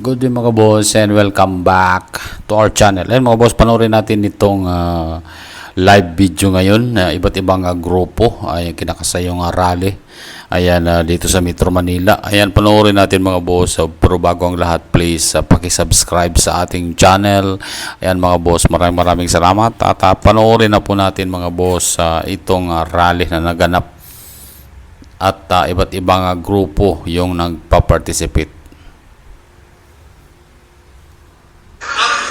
Good day mga boss and welcome back to our channel. Ayan mga boss, panoorin natin itong live video ngayon na iba't ibang grupo ay kinakasayong rally. Ayan dito sa Metro Manila. Ayan, panoorin natin mga boss. Pero bago ang lahat, please paki-subscribe sa ating channel. Ayan mga boss, maraming salamat. At panoorin na po natin mga boss itong rally na naganap at iba't ibang grupo yung nagpa-participate.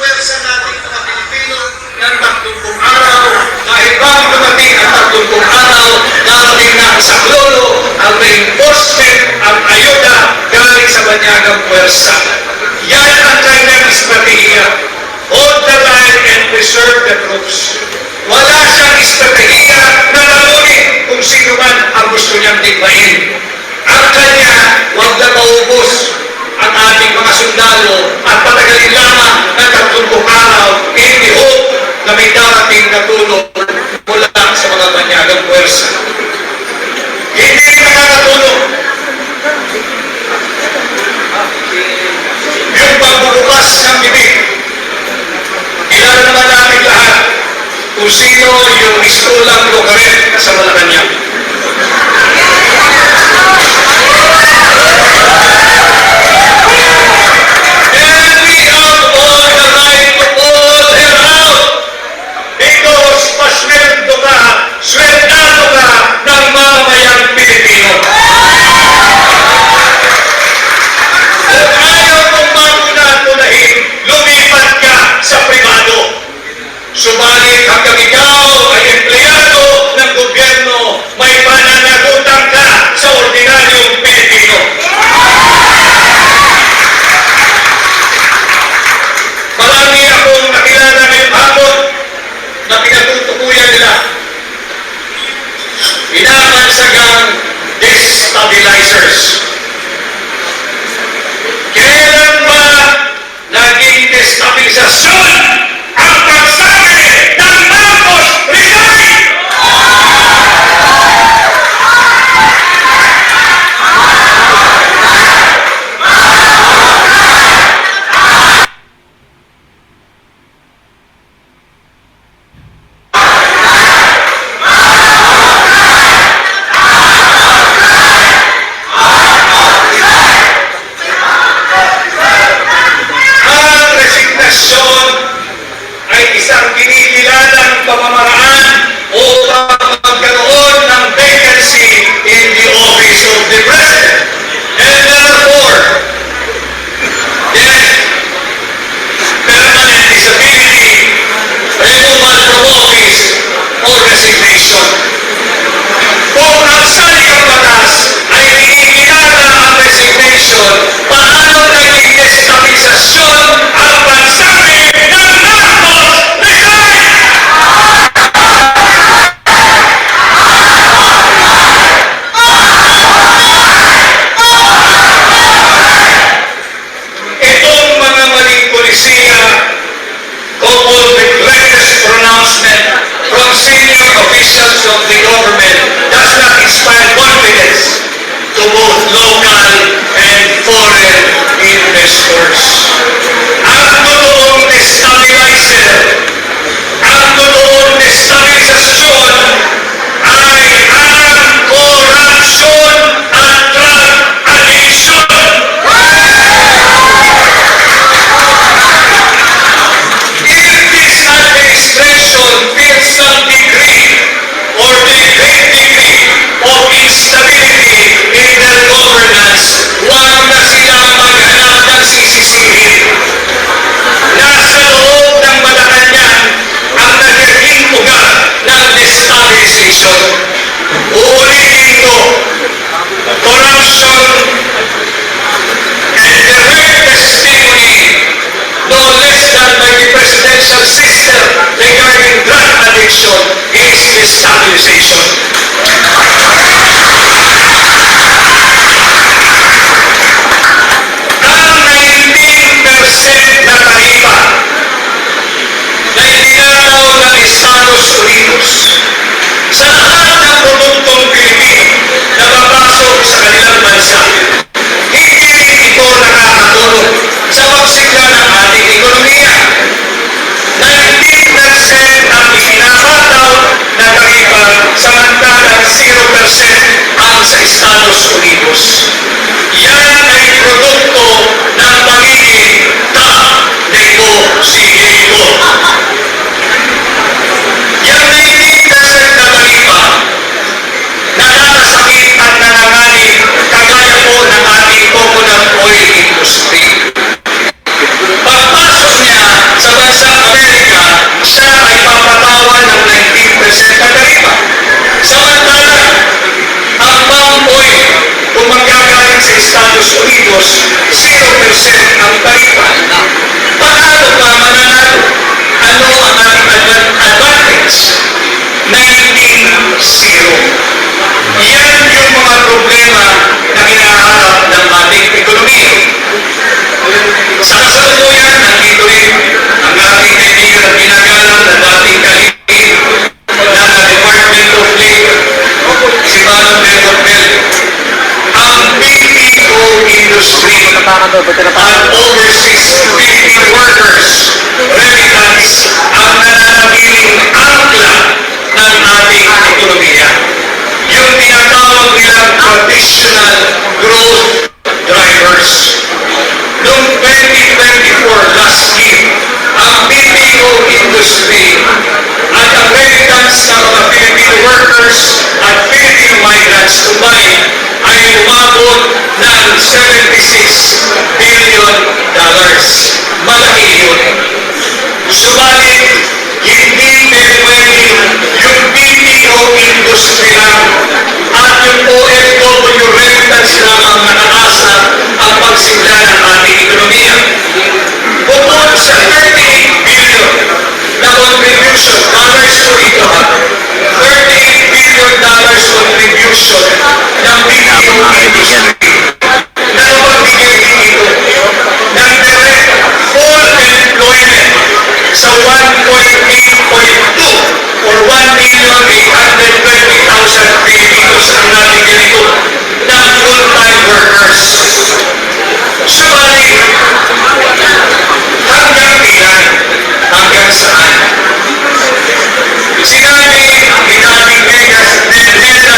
Pwersa natin mga Pilipino ng 30 araw, kahit bago dumating ang 30 araw, darating na sa Saklolo ang reinforcement at ayuda galing sa banyagang pwersa. Yan ang kanyang estratehiya. Hold the line and preserve the troops. Wala siyang estratehiya na lamunin kung sino man ang gusto niyang tigmain. Ang kanya, huwag na maubos ang ating mga sundalo at patagalin lamang ng 30 araw in the hope na may darating na tulong mula sa mga banyagang pwersa. Hindi nakakatulong yung pagbubukas ng bibig. Kilala naman namin lahat kung sino yung istulang lugaret sa Malacanang. Swerdado ka ng mamamayang Pilipino. Kung ayaw mong magunahin, lumipat ka sa pribado. Subalit hanggang ikaw ay empleyado ng gobyerno, may pananagutan ka sa ordinaryong Pilipino. Marami akong nakilala ngayong hapon na pinatutukuyan nila. Inamansagang destabilizers. Kailan ba naging destabilisasyon ang pagsabi ng Marcos Resign? Isang kinikilalang pamamaraan upang magkaroon ng vacancy in the office of the President. And therefore, death, permanent disability, removal from office, or resignation. Kung ang saligang batas ay kinikilala ang resignation, paano naging destabilisasyon ang pagsabi ng Marcos Resign? Itong mga maling polisiya, coupled with reckless pronouncement from senior officials of the government, does not inspire confidence to both local and foreign investors. Ang totoong destabilizer, ang totoong destabilisasyon ay ang corruption at drug addiction. If this administration feels some degree or the great degree of instability in their governance, huwag na sila maghanap ng sisisihin. Nasa loob ng Malacanang ang nagiging ugat ng destabilization. Uulitin ko, corruption and direct testimony no less than by the presidential sister regarding drug addiction is destabilization. Ang 19% na tarifa na itinalaw ng Estados Unidos sa lahat ng produktong Pilipino na papasok sa kanilang bansa, hindi ito nakakatulong sa at overseas Philippine workers remittance ang nananatiling angkla ng ating ekonomiya. Yung tinatawag nilang traditional growth drivers. Noong 2024 last year, ang BPO industry at ang remittance ng mga Filipino workers at Filipino migrants combined ay umabot ng $76 billion. Malaki yun. Subalit, hindi pwedeng yung BPO industry lang at yung OFW remittance lang ang nakaasa ang pagsimula ng ating ekonomiya. Bukod sa 38 billion na contribution, dollars po ito ha, $38 billion contribution ng BPO industry na napagbigay din ito ng direct full employment sa 1.8.2 or 1,820,000 Filipinos ang nabigyan ito ng full-time workers. Subalit, hanggang ilan? Hanggang saan? Sinabi ni dating NEDA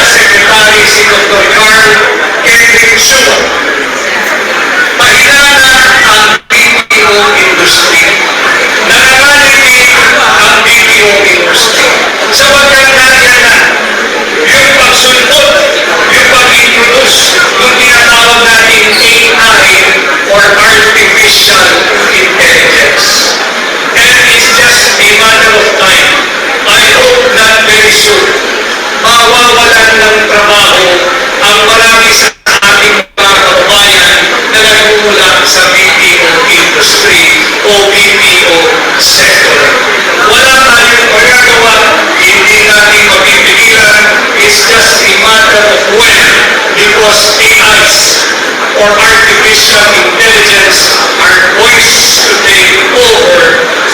Secretary si Dr. Carl Kendrick Sumo, pahinana ang BPO industry. Nangangalipin ang BPO industry. Sapagkat nandiyan yung pagsulpot, yung pag-introduce, yung tinatawag natin AI or Artificial Intelligence. And it's just a matter of time. I hope that very soon, mawawalan ng trabaho ang marami sa ating mga kababayan na nagmumula sa BPO industry o BPO sector. Wala tayong magagawa, hindi natin mapipigilan. It's just a matter of when, because AIs or artificial intelligence are poised to take over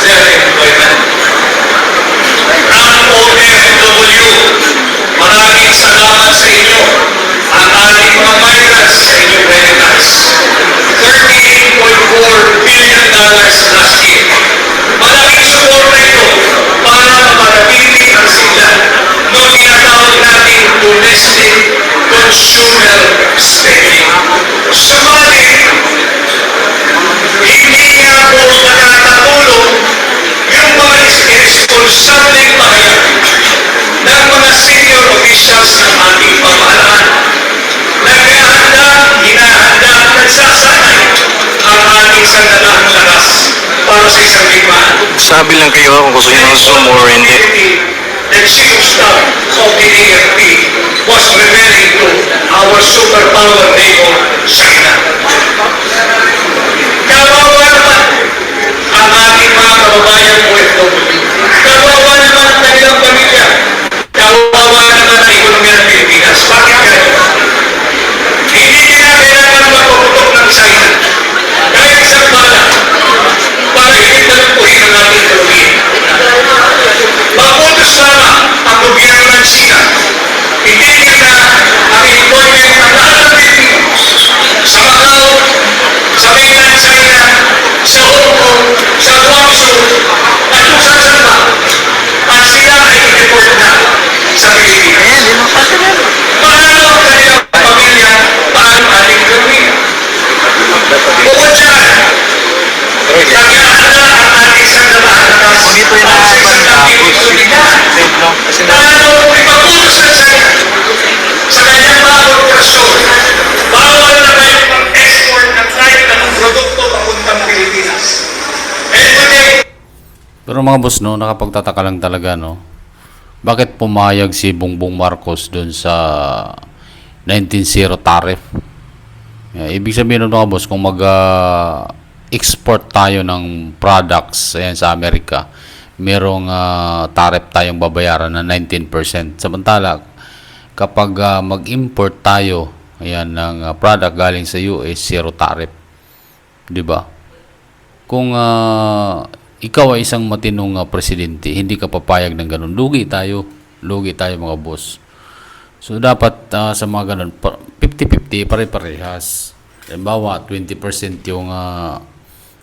their employment. Ang OFW, maraming salamat sa inyo. Ang ating mga migrants sa inyong remittance. $38.4 billion last year. Malaking suporta ito para mapanatili ang sigla noong tinatawag natin domestic consumer spending. Subalit, hindi nga po nakakatulong yung mga irresponsableng pahayag ng mga senior officials ng ating pamahalaan. Naghahanda, hinahanda at nagsasanay ang ating sandatahang lakas para sa isang digmaan. Sabi lang kayo kung gusto nyo ng Zoom or hindi. The chief of staff of the AFP was referring to our superpower neighbor, China. Kawawa naman ang ating mga kababayan OFW. Kawawa naman ang kanilang pamilya. Kawawa naman ang ekonomiya ng Pilipinas. Bakit ganito? Hindi nila kailangan magpaputok ng China. Kahit isang bala para hindi talumpuhin ang ating ekonomiya. Mabutos sana ang gobyerno ng China. Itigil na ang employment ng lahat ng Pilipinos sa Macau, sa mainland China, sa Hong Kong, sa Guangzhou, at kung saan pa. At sila ay i-deport na sa Pilipinas. Paano ang kanilang pamilya? Paano ating ekonomiya? Bukod dyan, naghahanda ang ating sandatahang lakas para sa isang dating ekonomiya. Paano ipaputos ng China sa kanyang mga korporasyon? Bawal na kayo mag-export ng kahit anong produkto papuntang Pilipinas. And today, Pero mga boss, no, nakapagtataka lang talaga, no? Bakit pumayag si Bongbong Marcos doon sa 19-0 tariff? Ibig sabihin nun, mga boss, kung mag-export tayo ng products ayan, sa Amerika, merong tariff tayong babayaran na 19%. Samantala, kapag mag-import tayo ayan, ng product galing sa US, zero tariff. Di ba? Kung ikaw ay isang matinong presidente, hindi ka papayag ng ganun. Lugi tayo mga boss. So dapat sa mga ganun, 50-50, pare-parehas. halimbawa 20% yung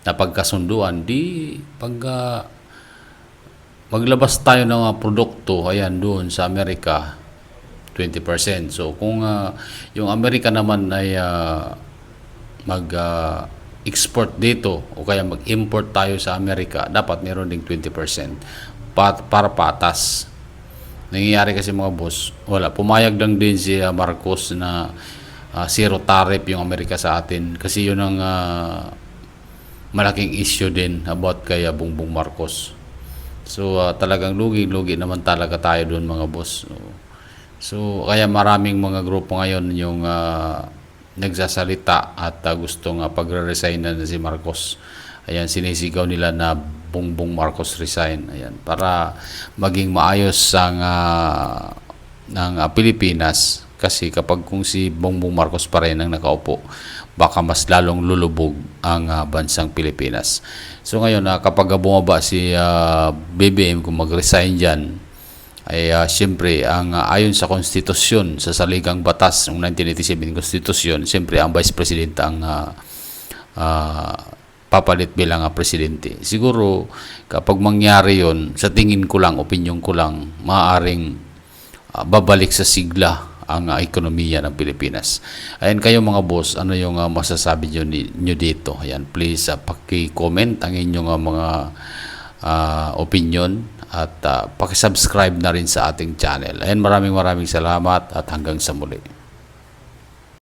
napagkasunduan, di pag maglabas tayo ng mga produkto, ayan, doon sa Amerika, 20%. So, kung yung Amerika naman ay mag-export dito o kaya mag-import tayo sa Amerika, dapat meron ding 20% para patas. Nangyayari kasi mga boss, wala. Pumayag lang din si Marcos na zero tariff yung Amerika sa atin. Kasi yun ang malaking issue din about kay Bongbong Marcos. So, talagang lugi-lugi naman talaga tayo doon mga boss. So, kaya maraming mga grupo ngayon yung nagsasalita at gustong pagre-resign na si Marcos. Ayan, sinisigaw nila na Bongbong Marcos resign. Ayan, para maging maayos ang ng Pilipinas. Kasi kapag kung si Bongbong Marcos pa rin ang nakaupo, baka mas lalong lulubog ang bansang Pilipinas. So ngayon, kapag bumaba si BBM kung mag-resign dyan, ay siyempre ang ayon sa konstitusyon, sa saligang batas ng 1987 konstitusyon, siyempre ang vice president ang papalit bilang presidente. Siguro kapag mangyari yon, sa tingin ko lang, opinyon ko lang, maaaring babalik sa sigla ang ekonomiya ng Pilipinas. Ayan, kayo mga boss, ano yung masasabi nyo dito? Ayan, please paki-comment ang inyong mga opinion at paki-subscribe na rin sa ating channel. Ayan, maraming salamat at hanggang sa muli.